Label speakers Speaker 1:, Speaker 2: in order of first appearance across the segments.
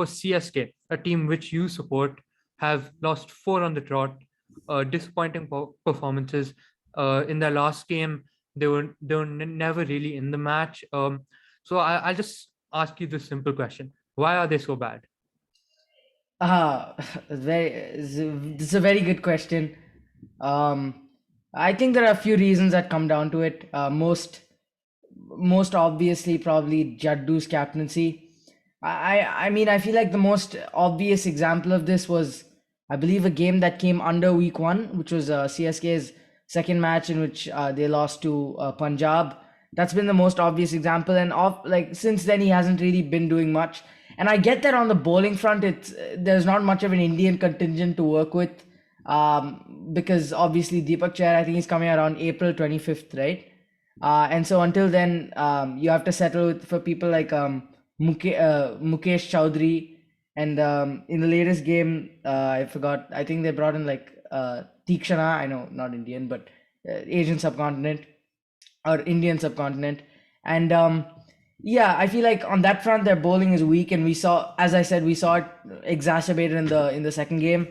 Speaker 1: CSK, a team which you support, have lost four on the trot. Disappointing performances. In their last game, they were never really in the match. So I'll just ask you this simple question: why are they so bad?
Speaker 2: Ah, this is a very good question. Um, I think there are a few reasons that come down to it. Most obviously, probably Jaddu's captaincy. I mean, I feel like the most obvious example of this was, I believe, a game that came under week one, which was CSK's second match in which they lost to Punjab. That's been the most obvious example, and like since then he hasn't really been doing much. And I get that on the bowling front, it's there's not much of an Indian contingent to work with, because obviously Deepak Chair, I think he's coming around April 25th, right? And so until then, you have to settle with for people like Mukesh Chowdhury, and in the latest game, I forgot. I think they brought in like Tikshana. I know not Indian, but Asian subcontinent or Indian subcontinent, and yeah, I feel like on that front their bowling is weak, and we saw, as I said, we saw it exacerbated in the second game,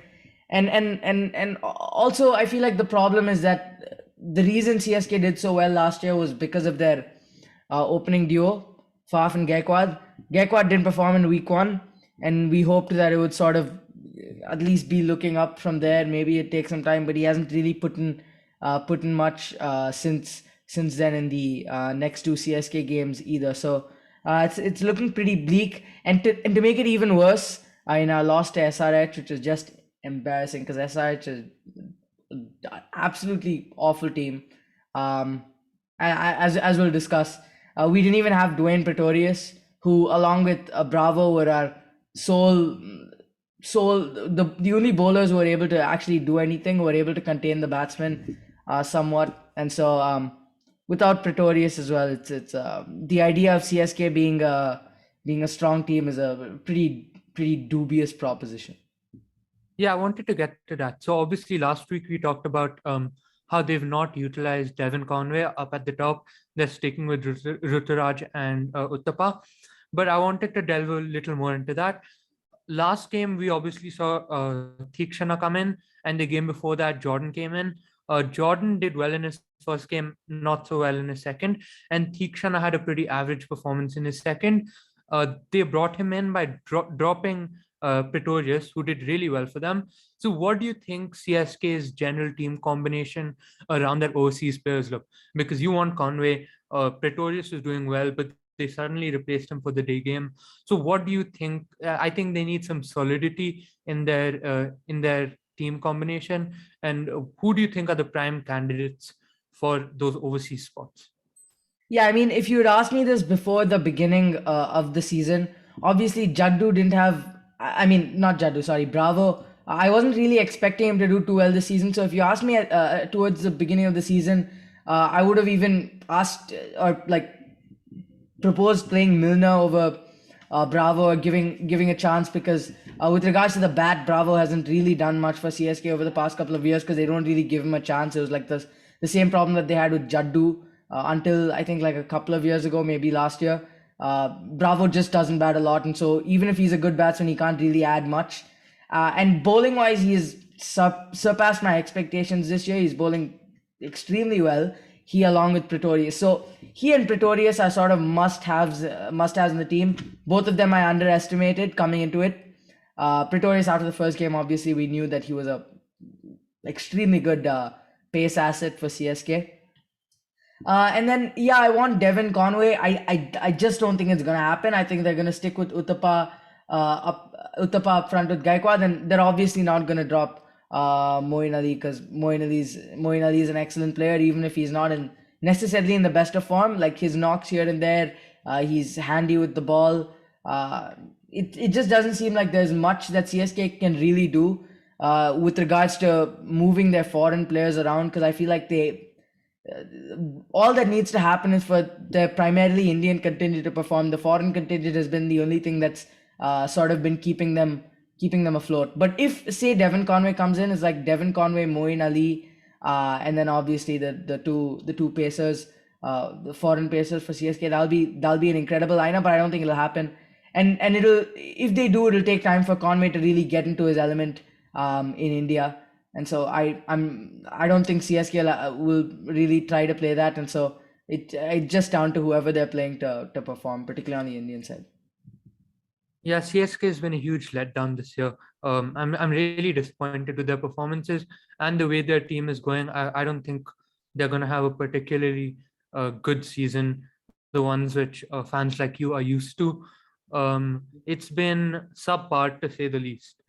Speaker 2: and also I feel like the problem is that the reason CSK did so well last year was because of their opening duo, Faf and Gaikwad. Gaikwad didn't perform in week one, and we hoped that it would sort of at least be looking up from there. Maybe it takes some time, but he hasn't really put in much since then in the next two CSK games either. So it's looking pretty bleak. And to make it even worse, I now lost to SRH, which is just embarrassing because SRH is absolutely awful team. As we'll discuss, we didn't even have Dwayne Pretorius, who along with Bravo were our sole the only bowlers who were able to actually do anything, who were able to contain the batsmen somewhat. And so without Pretorius as well, it's the idea of CSK being a strong team is a pretty dubious proposition.
Speaker 1: Yeah, I wanted to get to that. So obviously, last week we talked about how they've not utilized Devon Conway up at the top. They're sticking with Ruturaj and Uttapa. But I wanted to delve a little more into that. Last game, we obviously saw Thikshana come in, and the game before that, Jordan came in. Jordan did well in his first game, not so well in his second, and Thikshana had a pretty average performance in his second. They brought him in by dropping Pretorius, who did really well for them. So, what do you think CSK's general team combination around their overseas players look? Because you want Conway, Pretorius is doing well, but they suddenly replaced him for the day game. So, what do you think? I think they need some solidity in their team combination. And who do you think are the prime candidates for those overseas spots?
Speaker 2: Yeah, I mean, if you had asked me this before the beginning of the season, obviously Jaddu didn't have. I mean, not Jaddu, sorry, Bravo. I wasn't really expecting him to do too well this season. So if you asked me towards the beginning of the season, I would have even asked or like proposed playing Milner over Bravo, or giving a chance, because with regards to the bat, Bravo hasn't really done much for CSK over the past couple of years because they don't really give him a chance. It was like the same problem that they had with Jaddu until I think like a couple of years ago, maybe last year. Bravo just doesn't bat a lot, and so even if he's a good batsman, he can't really add much. And bowling wise, he has surpassed my expectations this year. He's bowling extremely well. He along with Pretorius. So he and Pretorius are sort of must haves in the team. Both of them I underestimated coming into it. Pretorius after the first game, obviously we knew that he was a extremely good pace asset for CSK. And then yeah, I want Devon Conway. I just don't think it's gonna happen. I think they're gonna stick with Uttapa up front with Gaikwad, and they're obviously not gonna drop Moeen Ali, because Moeen Ali is an excellent player, even if he's not in necessarily in the best of form. Like his knocks here and there, he's handy with the ball. It just doesn't seem like there's much that CSK can really do with regards to moving their foreign players around, because I feel like they all that needs to happen is for the primarily Indian contingent to perform. The foreign contingent has been the only thing that's sort of been keeping them afloat. But if say Devon Conway comes in, it's like Devon Conway, Moeen Ali, and then obviously the two pacers, the foreign pacers for CSK. That'll be an incredible lineup, but I don't think it'll happen. and it'll, if they do, it'll take time for Conway to really get into his element in India. And so I don't think CSK will really try to play that, and so it's just down to whoever they're playing to perform, particularly on the Indian side.
Speaker 1: Yeah, CSK has been a huge letdown this year. I'm really disappointed with their performances and the way their team is going. I don't think they're going to have a particularly good season, the ones which fans like you are used to. It's been subpar to say the least.